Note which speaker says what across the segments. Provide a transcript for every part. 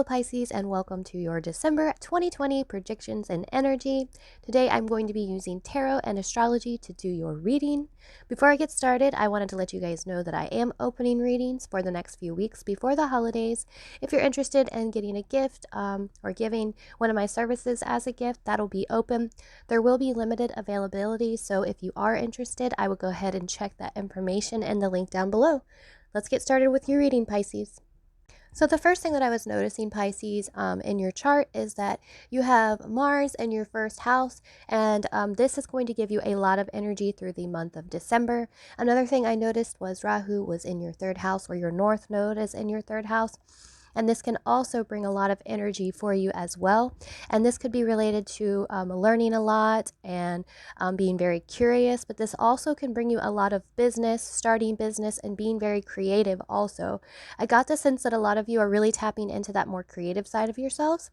Speaker 1: Hello Pisces, and welcome to your December 2020 predictions and energy. Today I'm going to be using tarot and astrology to do your reading. Before I get started, I wanted to let you guys know that I am opening readings for the next few weeks before the holidays. If you're interested in getting a gift or giving one of my services as a gift, that'll be open. There will be limited availability, so if you are interested, I will go ahead and check that information in the link down below. Let's get started with your reading, Pisces. So the first thing that I was noticing, Pisces, in your chart is that you have Mars in your first house, and this is going to give you a lot of energy through the month of December. Another thing I noticed was Rahu was in your third house, or your North Node is in your third house. And this can also bring a lot of energy for you as well. And this could be related to learning a lot and being very curious, but this also can bring you a lot of business, starting business, and being very creative also. I got the sense that a lot of you are really tapping into that more creative side of yourselves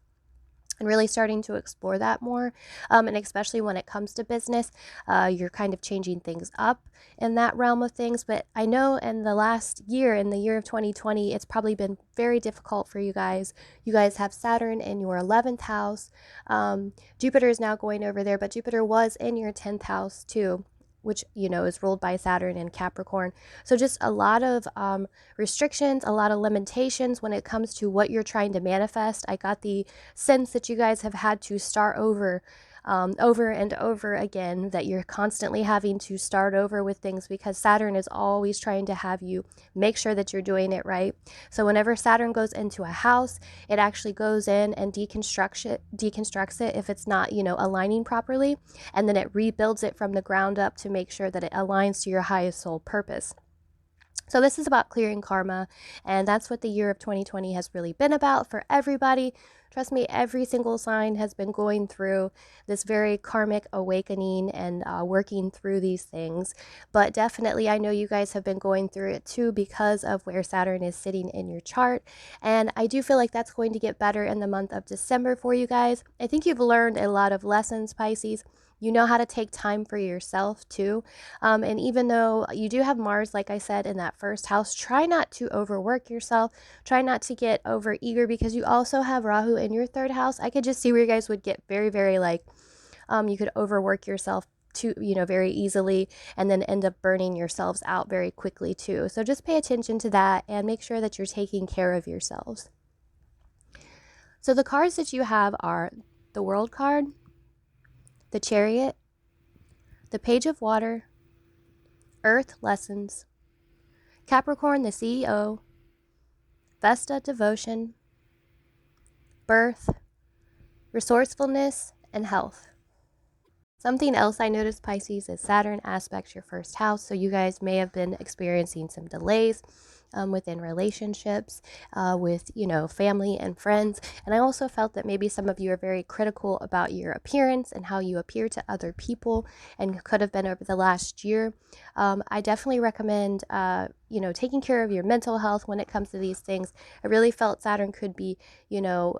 Speaker 1: and really starting to explore that more. And especially when it comes to business, you're kind of changing things up in that realm of things. But I know in the last year, in the year of 2020, it's probably been very difficult for you guys. You guys have Saturn in your 11th house. Jupiter is now going over there, but Jupiter was in your 10th house too, which, is ruled by Saturn and Capricorn. So just a lot of restrictions, a lot of limitations when it comes to what you're trying to manifest. I got the sense that you guys have had to start over and over again, that you're constantly having to start over with things because Saturn is always trying to have you make sure that you're doing it right. So whenever Saturn goes into a house, it actually goes in and deconstructs it if it's not, aligning properly, and then it rebuilds it from the ground up to make sure that it aligns to your highest soul purpose. So this is about clearing karma, and that's what the year of 2020 has really been about for everybody. Trust me, every single sign has been going through this very karmic awakening and working through these things. But definitely, I know you guys have been going through it too because of where Saturn is sitting in your chart. And I do feel like that's going to get better in the month of December for you guys. I think you've learned a lot of lessons, Pisces. You know how to take time for yourself too. And even though you do have Mars, like I said, in that first house, try not to overwork yourself. Try not to get over eager because you also have Rahu in your third house. I could just see where you guys would get very, very you could overwork yourself too, very easily, and then end up burning yourselves out very quickly too. So just pay attention to that and make sure that you're taking care of yourselves. So the cards that you have are the World card, the Chariot, the Page of Water, Earth Lessons, Capricorn the CEO, Vesta Devotion, Birth, Resourcefulness, and Health. Something else I noticed, Pisces, is Saturn aspects your first house, so you guys may have been experiencing some delays within relationships, with, family and friends. And I also felt that maybe some of you are very critical about your appearance and how you appear to other people, and could have been over the last year. I definitely recommend, taking care of your mental health when it comes to these things. I really felt Saturn could be,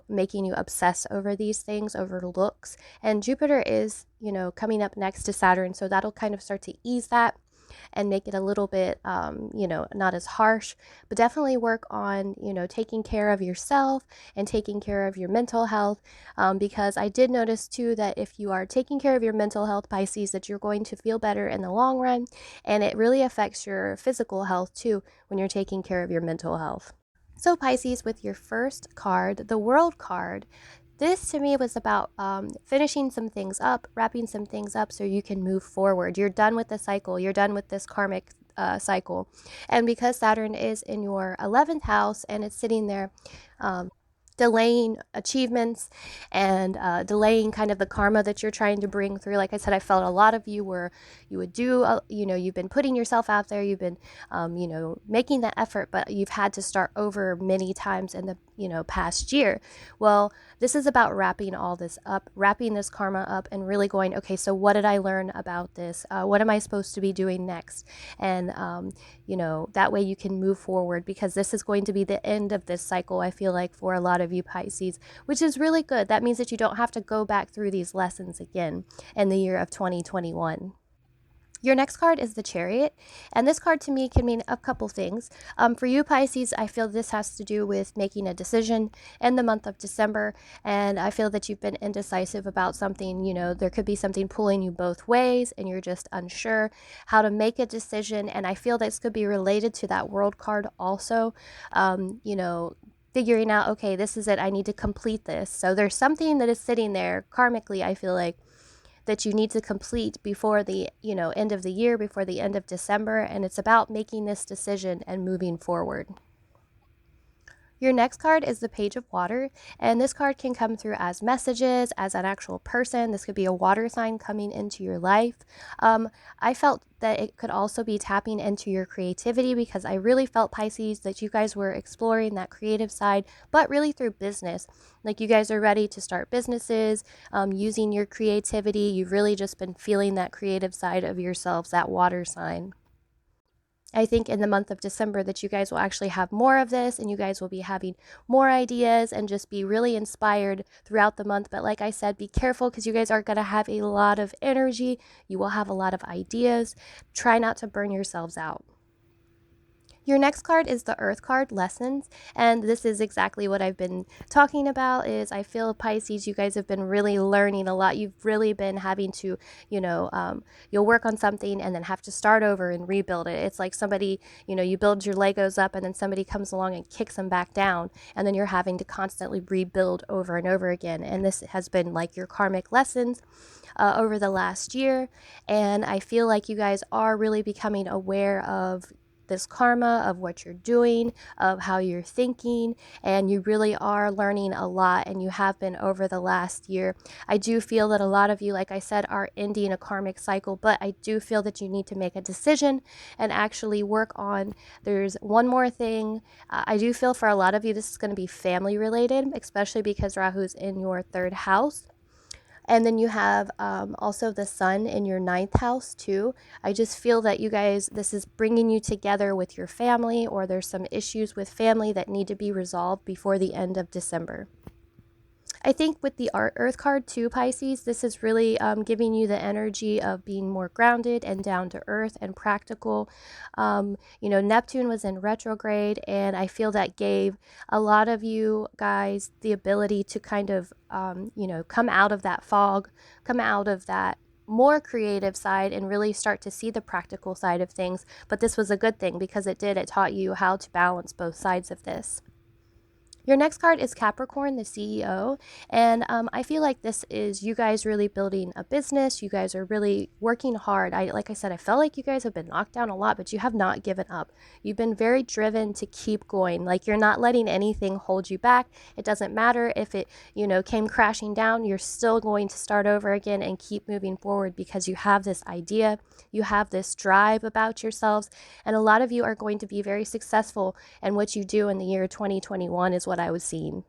Speaker 1: making you obsess over these things, over looks. And Jupiter is, coming up next to Saturn, so that'll kind of start to ease that and make it a little bit, not as harsh, but definitely work on, taking care of yourself and taking care of your mental health, because I did notice too that if you are taking care of your mental health, Pisces, that you're going to feel better in the long run, and it really affects your physical health too when you're taking care of your mental health. So Pisces, with your first card, the World card, this to me was about finishing some things up, wrapping some things up so you can move forward. You're done with the cycle. You're done with this karmic cycle. And because Saturn is in your 11th house and it's sitting there delaying achievements and delaying kind of the karma that you're trying to bring through. Like I said, I felt a lot of you would do, you've been putting yourself out there, you've been, making that effort, but you've had to start over many times in the, past year. Well, this is about wrapping all this up, wrapping this karma up and really going, okay, so what did I learn about this? What am I supposed to be doing next? And, that way you can move forward, because this is going to be the end of this cycle, I feel like, for a lot of you Pisces, which is really good. That means that you don't have to go back through these lessons again in the year of 2021. Your next card is the Chariot, and this card to me can mean a couple things. For you, Pisces, I feel this has to do with making a decision in the month of December, and I feel that you've been indecisive about something. There could be something pulling you both ways, and you're just unsure how to make a decision, and I feel this could be related to that World card also. Figuring out, okay, this is it, I need to complete this. So there's something that is sitting there karmically, I feel like, that you need to complete before the end of the year, before the end of December, and it's about making this decision and moving forward. Your next card is the Page of Water, and this card can come through as messages, as an actual person. This could be a water sign coming into your life. I felt that it could also be tapping into your creativity, because I really felt, Pisces, that you guys were exploring that creative side, but really through business. Like, you guys are ready to start businesses, using your creativity. You've really just been feeling that creative side of yourselves, that water sign. I think in the month of December that you guys will actually have more of this, and you guys will be having more ideas and just be really inspired throughout the month. But like I said, be careful, because you guys are going to have a lot of energy. You will have a lot of ideas. Try not to burn yourselves out. Your next card is the Earth card, Lessons, and this is exactly what I've been talking about. Is I feel, Pisces, you guys have been really learning a lot. You've really been having to, you'll work on something and then have to start over and rebuild it. It's like somebody, you build your Legos up and then somebody comes along and kicks them back down, and then you're having to constantly rebuild over and over again. And this has been like your karmic lessons over the last year, and I feel like you guys are really becoming aware of this karma, of what you're doing, of how you're thinking, and you really are learning a lot, and you have been over the last year. I do feel that a lot of you, like I said, are ending a karmic cycle, but I do feel that you need to make a decision and actually work on. There's one more thing. I do feel for a lot of you this is going to be family related, especially because Rahu's in your third house. And then you have also the sun in your ninth house too. I just feel that you guys, this is bringing you together with your family, or there's some issues with family that need to be resolved before the end of December. I think with the Earth card too, Pisces, this is really giving you the energy of being more grounded and down to earth and practical. Neptune was in retrograde, and I feel that gave a lot of you guys the ability to kind of, come out of that fog, come out of that more creative side, and really start to see the practical side of things. But this was a good thing, because it taught you how to balance both sides of this. Your next card is Capricorn, the CEO, and I feel like this is you guys really building a business. You guys are really working hard. Like I said, I felt like you guys have been knocked down a lot, but you have not given up. You've been very driven to keep going. Like, you're not letting anything hold you back. It doesn't matter if it, came crashing down. You're still going to start over again and keep moving forward, because you have this idea, you have this drive about yourselves, and a lot of you are going to be very successful in what you do in the year 2021 is what I was seeing.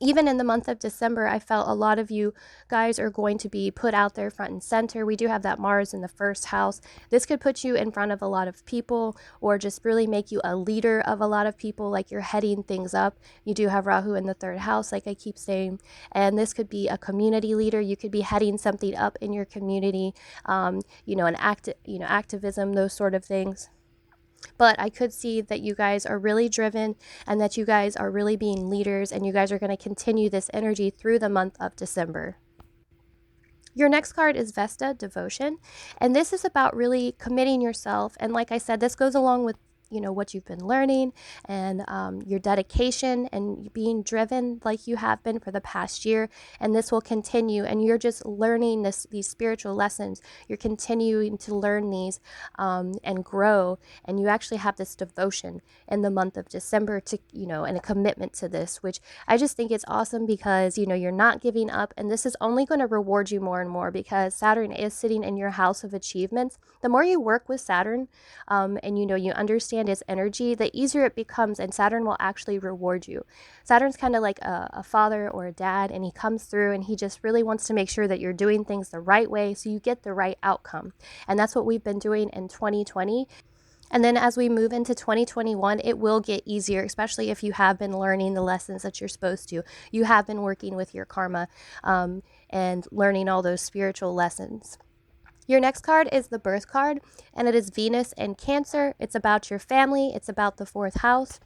Speaker 1: Even in the month of December, I felt a lot of you guys are going to be put out there front and center. We do have that Mars in the first house. This could put you in front of a lot of people, or just really make you a leader of a lot of people, like you're heading things up. You do have Rahu in the third house, like I keep saying, and this could be a community leader. You could be heading something up in your community, activism, those sort of things. But I could see that you guys are really driven, and that you guys are really being leaders, and you guys are going to continue this energy through the month of December. Your next card is Vesta, Devotion, and this is about really committing yourself. And like I said, this goes along with what you've been learning, and your dedication and being driven like you have been for the past year, and this will continue, and you're just learning these spiritual lessons. You're continuing to learn these and grow, and you actually have this devotion in the month of December to and a commitment to this, which I just think it's awesome, because you're not giving up, and this is only going to reward you more and more, because Saturn is sitting in your house of achievements. The more you work with Saturn, and you understand its energy, the easier it becomes, and Saturn will actually reward you. Saturn's kind of like a father or a dad, and he comes through, and he just really wants to make sure that you're doing things the right way, so you get the right outcome. And that's what we've been doing in 2020. And then as we move into 2021, it will get easier, especially if you have been learning the lessons that you're supposed to. You have been working with your karma, and learning all those spiritual lessons. Your next card is the birth card, and it is Venus and Cancer. It's about your family. It's about the fourth house.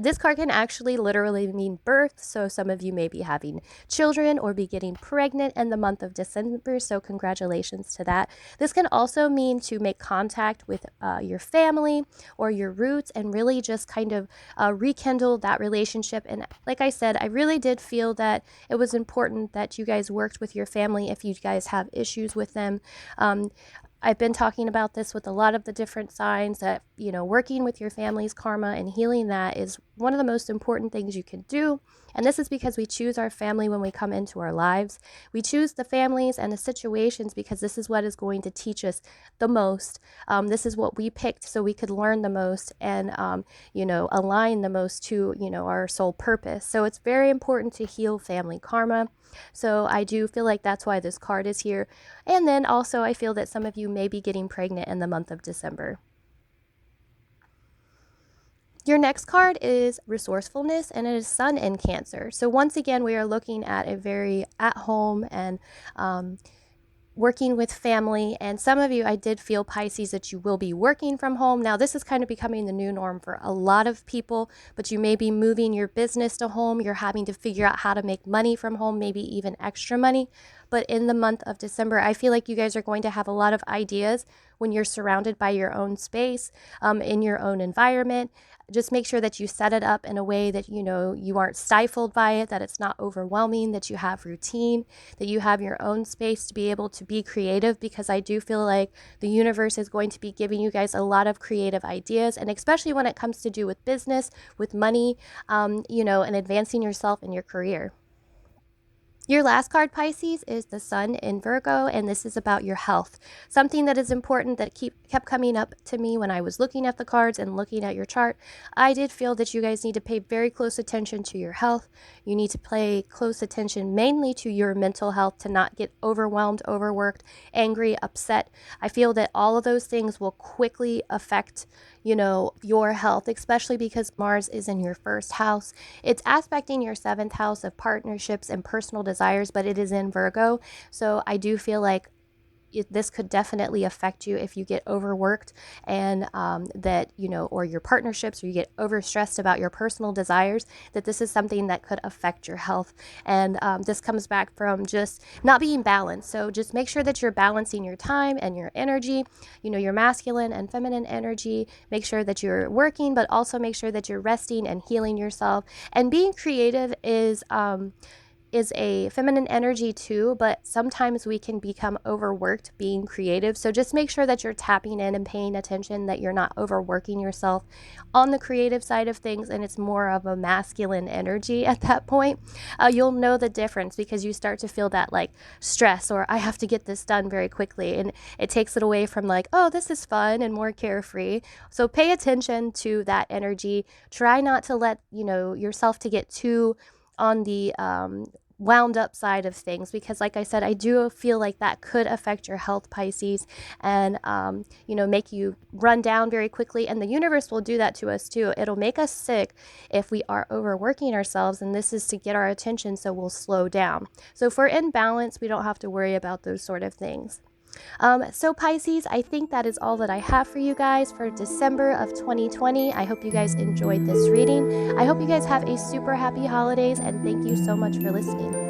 Speaker 1: This card can actually literally mean birth. So some of you may be having children or be getting pregnant in the month of December. So congratulations to that. This can also mean to make contact with your family or your roots and really just kind of rekindle that relationship. And like I said, I really did feel that it was important that you guys worked with your family if you guys have issues with them. I've been talking about this with a lot of the different signs that, working with your family's karma and healing that is one of the most important things you can do. And this is because we choose our family when we come into our lives. We choose the families and the situations because this is what is going to teach us the most. This is what we picked so we could learn the most and, align the most to, our soul purpose. So it's very important to heal family karma. So I do feel like that's why this card is here. And then also I feel that some of you may be getting pregnant in the month of December. Your next card is resourcefulness, and it is Sun in Cancer. So once again, we are looking at a very at home and working with family. And some of you, I did feel, Pisces, that you will be working from home. Now, this is kind of becoming the new norm for a lot of people, but you may be moving your business to home. You're having to figure out how to make money from home, maybe even extra money. But in the month of December, I feel like you guys are going to have a lot of ideas when you're surrounded by your own space, in your own environment. Just make sure that you set it up in a way that, you aren't stifled by it, that it's not overwhelming, that you have routine, that you have your own space to be able to be creative, because I do feel like the universe is going to be giving you guys a lot of creative ideas, and especially when it comes to do with business, with money, and advancing yourself in your career. Your last card, Pisces, is the Sun in Virgo, and this is about your health. Something that is important that kept coming up to me when I was looking at the cards and looking at your chart. I did feel that you guys need to pay very close attention to your health. You need to pay close attention mainly to your mental health, to not get overwhelmed, overworked, angry, upset. I feel that all of those things will quickly affect, your health, especially because Mars is in your first house. It's aspecting your seventh house of partnerships and personal desires, but it is in Virgo. So I do feel like this could definitely affect you if you get overworked and that, or your partnerships, or you get overstressed about your personal desires, that this is something that could affect your health. And this comes back from just not being balanced. So just make sure that you're balancing your time and your energy, your masculine and feminine energy. Make sure that you're working, but also make sure that you're resting and healing yourself. And being creative is a feminine energy too, but sometimes we can become overworked being creative. So just make sure that you're tapping in and paying attention, that you're not overworking yourself on the creative side of things, and it's more of a masculine energy at that point. You'll know the difference because you start to feel that like stress, or I have to get this done very quickly, and it takes it away from like, oh, this is fun and more carefree. So pay attention to that energy. Try not to let yourself to get too on the wound up side of things, because like I said, I do feel like that could affect your health, Pisces, and make you run down very quickly. And the universe will do that to us too. It'll make us sick if we are overworking ourselves, and this is to get our attention, so we'll slow down. So if we're in balance, we don't have to worry about those sort of things. So Pisces, I think that is all that I have for you guys for December of 2020. I hope you guys enjoyed this reading. I hope you guys have a super happy holidays, and thank you so much for listening.